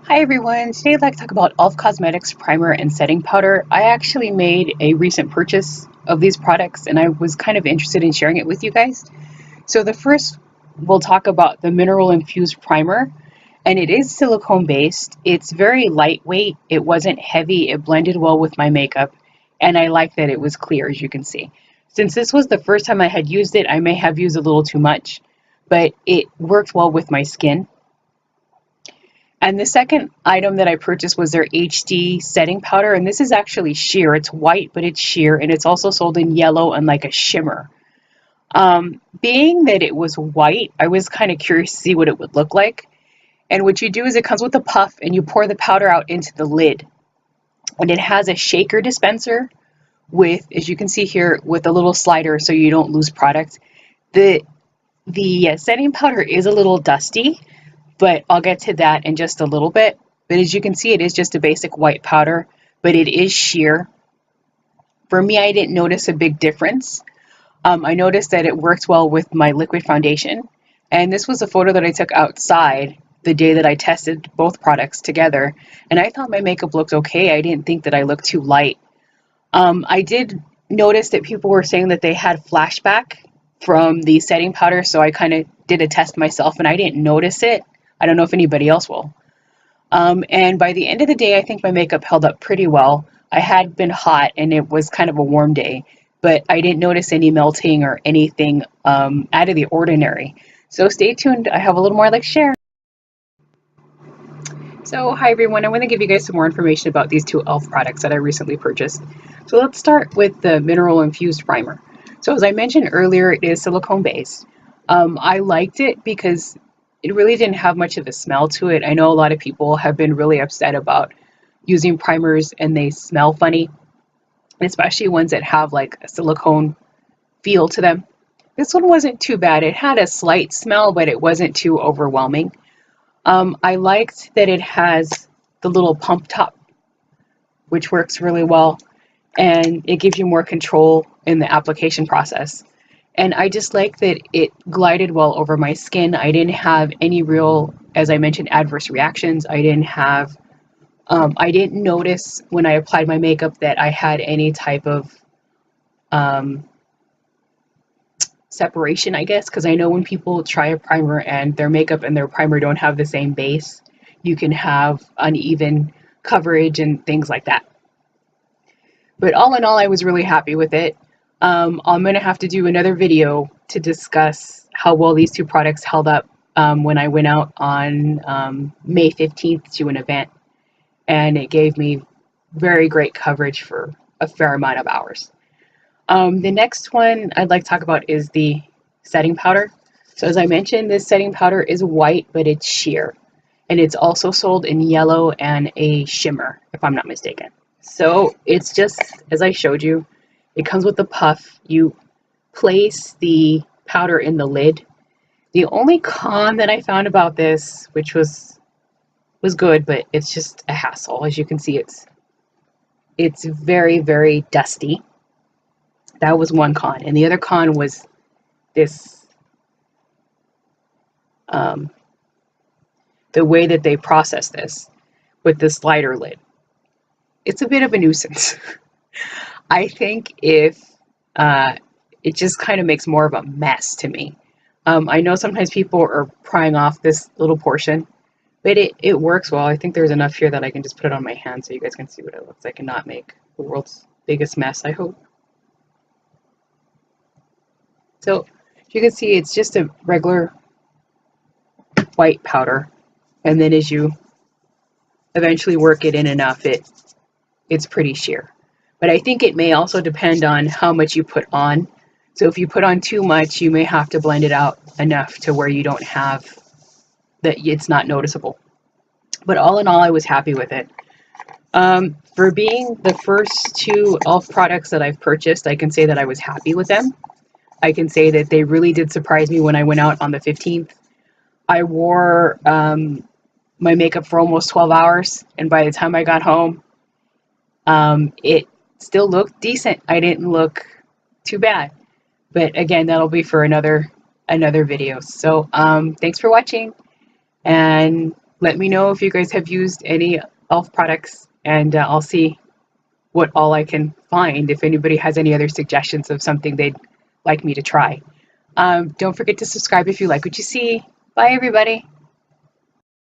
Hi everyone, today I'd like to talk about e.l.f. Cosmetics Primer and Setting Powder. I actually made a recent purchase of these products and I was kind of interested in sharing it with you guys. So the first, we'll talk about the Mineral Infused Primer, and it is silicone based. It's very lightweight, it wasn't heavy, it blended well with my makeup, and I like that it was clear, as you can see. Since this was the first time I had used it, I may have used a little too much, but it worked well with my skin. And the second item that I purchased was their HD setting powder. And this is actually sheer. It's white, but it's sheer. And it's also sold in yellow and like a shimmer. Being that it was white, I was kind of curious to see what it would look like. And what you do is it comes with a puff and you pour the powder out into the lid. And it has a shaker dispenser with, as you can see here, with a little slider so you don't lose product. The setting powder is a little dusty, but I'll get to that in just a little bit. But as you can see, it is just a basic white powder, but it is sheer. For me, I didn't notice a big difference. I noticed that it worked well with my liquid foundation. And this was a photo that I took outside the day that I tested both products together. And I thought my makeup looked okay. I didn't think that I looked too light. I did notice that people were saying that they had flashback from the setting powder, so I kind of did a test myself and I didn't notice it. I don't know if anybody else will. And by the end of the day, I think my makeup held up pretty well. I had been hot and it was kind of a warm day, but I didn't notice any melting or anything out of the ordinary. So stay tuned. I have a little more I'd like to share. So hi everyone, I want to give you guys some more information about these two e.l.f. products that I recently purchased. So let's start with the Mineral Infused Primer. So as I mentioned earlier, it is silicone based. I liked it because it really didn't have much of a smell to it. I know a lot of people have been really upset about using primers and they smell funny, especially ones that have like a silicone feel to them. This one wasn't too bad. It had a slight smell, but it wasn't too overwhelming. I liked that it has the little pump top, which works really well, and it gives you more control in the application process. And I just like that it glided well over my skin. I didn't have any real, as I mentioned, adverse reactions. I didn't notice when I applied my makeup that I had any type of separation, I guess, because I know when people try a primer and their makeup and their primer don't have the same base, you can have uneven coverage and things like that. But all in all, I was really happy with it. I'm going to have to do another video to discuss how well these two products held up when I went out on May 15th to an event, and it gave me very great coverage for a fair amount of hours. The next one I'd like to talk about is the setting powder. So as I mentioned, this setting powder is white, but it's sheer. And it's also sold in yellow and a shimmer, if I'm not mistaken. So it's just, as I showed you, it comes with a puff. You place the powder in the lid. The only con that I found about this, which was good, but it's just a hassle. As you can see, it's very, very dusty. That was one con. And the other con was this, the way that they process this with the slider lid. It's a bit of a nuisance. I think if it just kind of makes more of a mess to me. I know sometimes people are prying off this little portion, but it works well. I think there's enough here that I can just put it on my hand so you guys can see what it looks like and not make the world's biggest mess, I hope. So you can see it's just a regular white powder, and then as you eventually work it in enough, it's pretty sheer. But I think it may also depend on how much you put on. So if you put on too much, you may have to blend it out enough to where you don't have that, it's not noticeable. But all in all, I was happy with it. For being the first two e.l.f. products that I've purchased, I can say that I was happy with them. I can say that they really did surprise me when I went out on the 15th. I wore my makeup for almost 12 hours, and by the time I got home, it still looked decent. I didn't look too bad. But again, that'll be for another video. So thanks for watching, and Let me know if you guys have used any e.l.f. products, and I'll see what all I can find if anybody has any other suggestions of something they'd like me to try. Don't forget to subscribe if you like what you see. Bye, everybody.